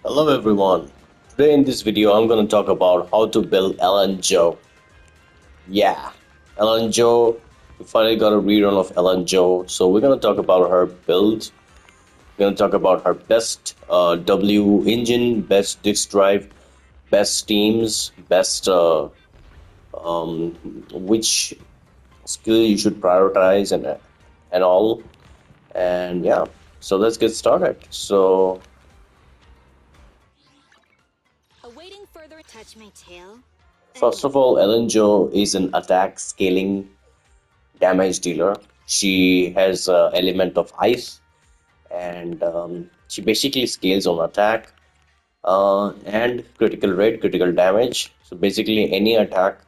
Hello everyone. Today in this video I'm going to talk about how to build Ellen Joe. Yeah, Ellen Joe. We finally got a rerun of Ellen Joe. So we're going to talk about her build. We're going to talk about her best W engine, best disk drive, best teams, best which skill you should prioritize and all. And yeah, so let's get started. So first of all, Ellen Joe is an attack scaling damage dealer. She has element of ice, and she basically scales on attack and critical rate, critical damage. So basically, any attack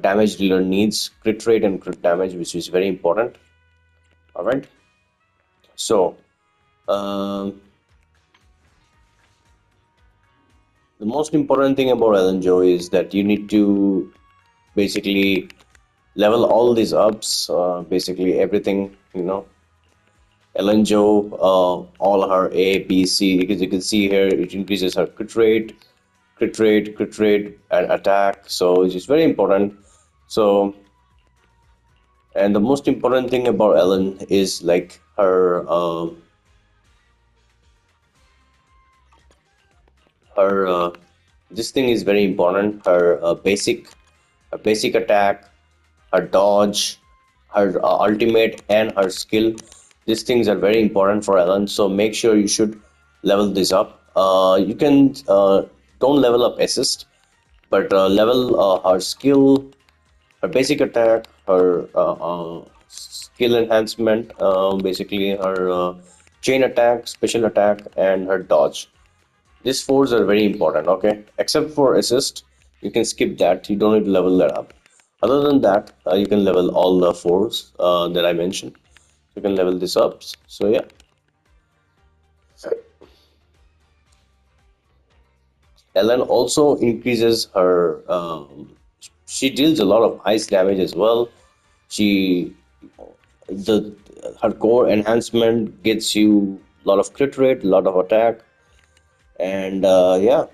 damage dealer needs crit rate and crit damage, which is very important. All right. So um, the most important thing about Ellen Joe is that you need to basically level all these ups, basically everything, Ellen Joe, all her A, B, C, because you can see here it increases her crit rate, and attack. So it's very important. So, and the most important thing about Ellen is like her this thing is very important. Her basic attack, her dodge, her ultimate, and her skill. These things are very important for Ellen, so make sure you should level this up. You can don't level up assist, but level her skill, her basic attack, her skill enhancement, basically her chain attack, special attack, and her dodge. These fours are very important, okay? Except for assist, you can skip that. You don't need to level that up. Other than that, you can level all the fours that I mentioned. You can level this up. So yeah. Ellen also increases her. She deals a lot of ice damage as well. She the her core enhancement gets you a lot of crit rate, a lot of attack, and yeah.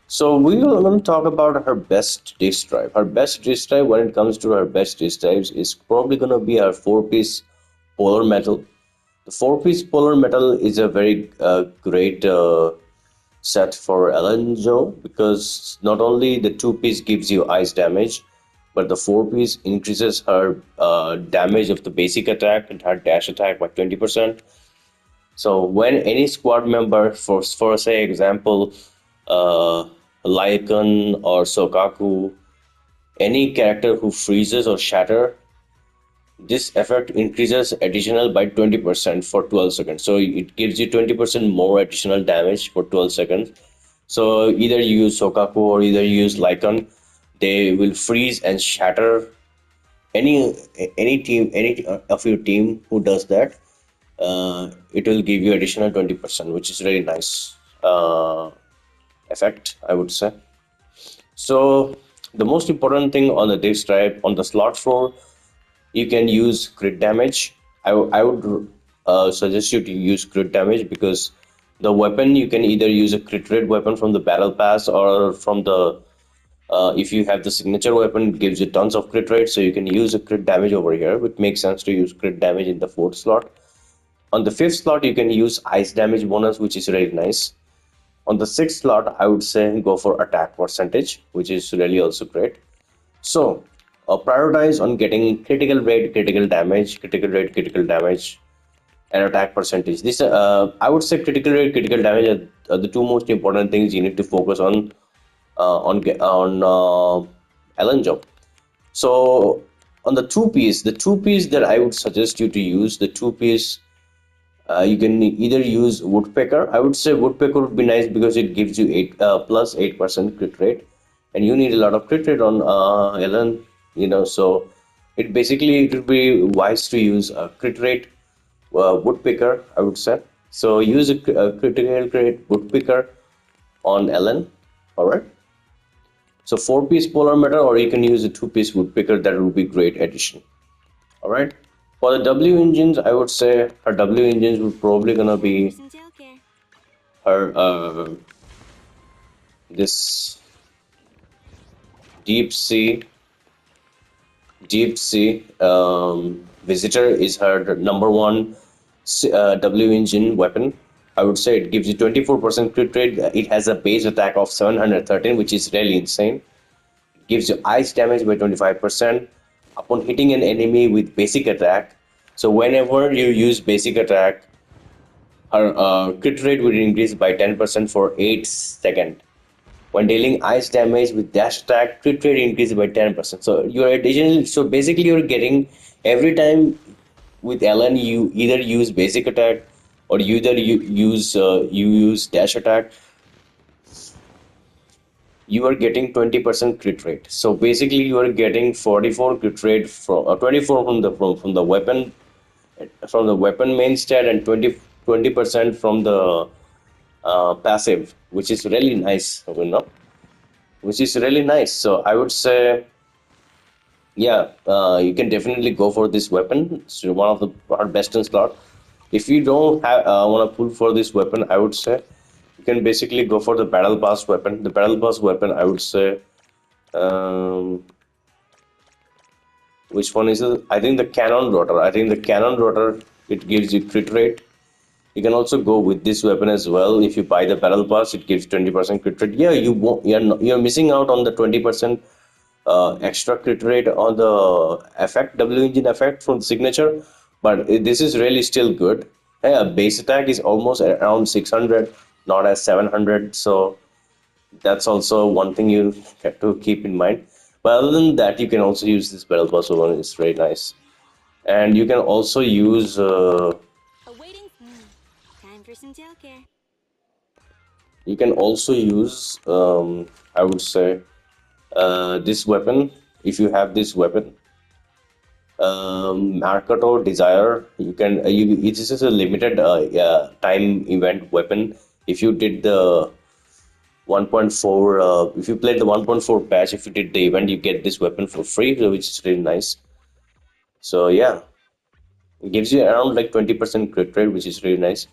So we are going to talk about her best disk drive. Her best disk drive, when it comes to her best disk drives, is probably going to be her four-piece polar metal. The four-piece polar metal is a very great set for Ellen Joe because not only the two-piece gives you ice damage, but the four-piece increases her damage of the basic attack and her dash attack by 20%. So when any squad member, for say example, uh, Lycan or Sokaku, any character who freezes or shatter, this effect increases additional by 20% for 12 seconds. So it gives you 20% more additional damage for 12 seconds. So either you use Sokaku or either you use Lycan, they will freeze and shatter any of your team who does that. It will give you additional 20%, which is very nice effect, I would say. So the most important thing on the disk drive on the slot 4, you can use crit damage. I would suggest you to use crit damage because the weapon, you can either use a crit rate weapon from the battle pass or from the if you have the signature weapon, it gives you tons of crit rate, so you can use a crit damage over here. It makes sense to use crit damage in the 4th slot. On the 5th slot, you can use ice damage bonus, which is really nice. On the 6th slot, I would say go for attack percentage, which is really also great. So prioritize on getting critical rate, critical rate, critical damage, and attack percentage. This I would say critical rate, critical damage are the two most important things you need to focus on Ellen job. So on the two piece that I would suggest you to use, the two piece you can either use woodpecker. I would say woodpecker would be nice because it gives you 8% crit rate, and you need a lot of crit rate on Ellen. So it would be wise to use a crit rate woodpecker, I would say. So use a critical rate woodpecker on Ellen. All right. So four-piece polar metal, or you can use a two-piece woodpecker. That would be great addition. All right. For the W engines, I would say her W engines would probably gonna be her this deep sea visitor is her number one W engine weapon. I would say it gives you 24% crit rate. It has a base attack of 713, which is really insane. It gives you ice damage by 25% upon hitting an enemy with basic attack. So whenever you use basic attack, her crit rate will increase by 10% for 8 seconds. When dealing ice damage with dash attack, crit rate increases by 10%. So you're additional. So basically, you're getting every time with Ellen, you either use basic attack or you use dash attack. You are getting 20% crit rate. So basically, you are getting 44 crit rate from 24 from the weapon main stat and 20% from the passive, which is really nice, which is really nice. So I would say, yeah, you can definitely go for this weapon. It's one of the our best in slot. If you don't have want to pull for this weapon, I would say you can basically go for the battle pass weapon. The battle pass weapon, I would say, um, which one is it? I think the cannon rotor. I think the cannon rotor, it gives you crit rate. You can also go with this weapon as well. If you buy the battle pass, it gives 20% crit rate. Yeah, you won't, you're missing out on the 20% extra crit rate on the effect, W engine effect from the signature, but this is really still good. Yeah, base attack is almost around 600, not as 700. So that's also one thing you have to keep in mind. But other than that, you can also use this battle pass one. It's very nice, and you can also use. Awaiting. Time for some tailcare. You can also use. I would say this weapon. If you have this weapon, Marketo Desire, you can this is a limited time event weapon. If you did the 1.4 if you played the 1.4 patch, if you did the event, you get this weapon for free, which is really nice. So yeah, it gives you around like 20% crit rate, which is really nice.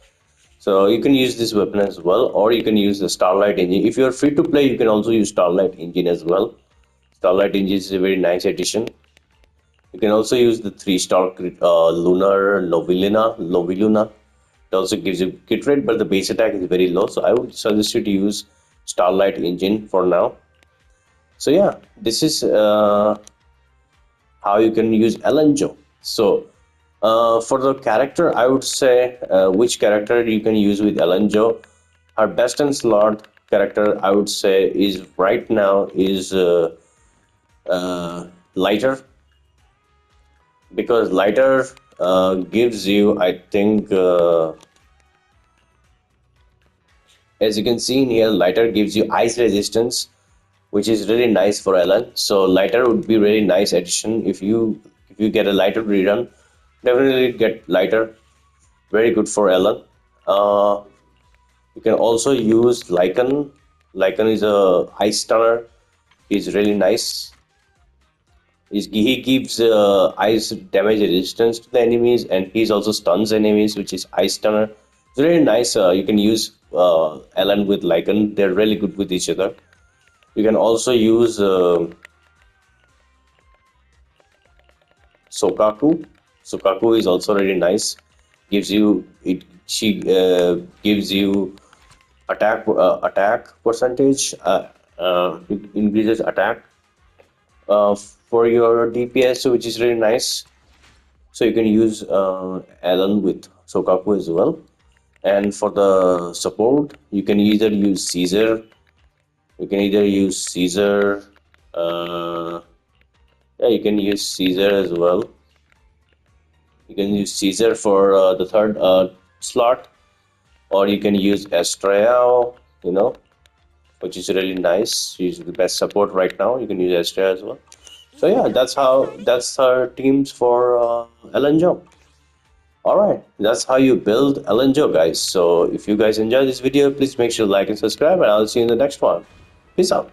So you can use this weapon as well, or you can use the Starlight engine. If you're free to play, you can also use Starlight engine as well. Starlight engine is a very nice addition. You can also use the 3-star Lunar Loviluna. It also gives you crit rate, but the base attack is very low. So I would suggest you to use Starlight engine for now. So yeah, this is how you can use Ellen Jo. So for the character, I would say which character you can use with Ellen Jo. Her best in slot character, I would say, is right now is Lighter, because Lighter gives you, I think, as you can see in here, Lighter gives you ice resistance, which is really nice for Ellen. So Lighter would be really nice addition if you get a Lighter rerun. Definitely get Lighter, very good for Ellen. You can also use Lycan. Lycan is a ice stunner. He's really nice. He gives ice damage resistance to the enemies, and he's also stuns enemies, which is ice stunner. It's really nice. You can use Ellen with Lycan. They're really good with each other. You can also use Sokaku. Sokaku is also really nice. Gives you it. She gives you attack percentage. It increases attack for your DPS, which is really nice. So you can use Alan with Sokaku as well. And for the support, you can either use Caesar. You can either use Caesar. Yeah, you can use Caesar as well. You can use Caesar for the third slot, or you can use Estrella, which is really nice. She's the best support right now. You can use Estrella as well. So yeah, that's our teams for Ellen Jo. Alright, that's how you build Ellen Jo, guys. So if you guys enjoyed this video, please make sure to like and subscribe, and I'll see you in the next one. Peace out.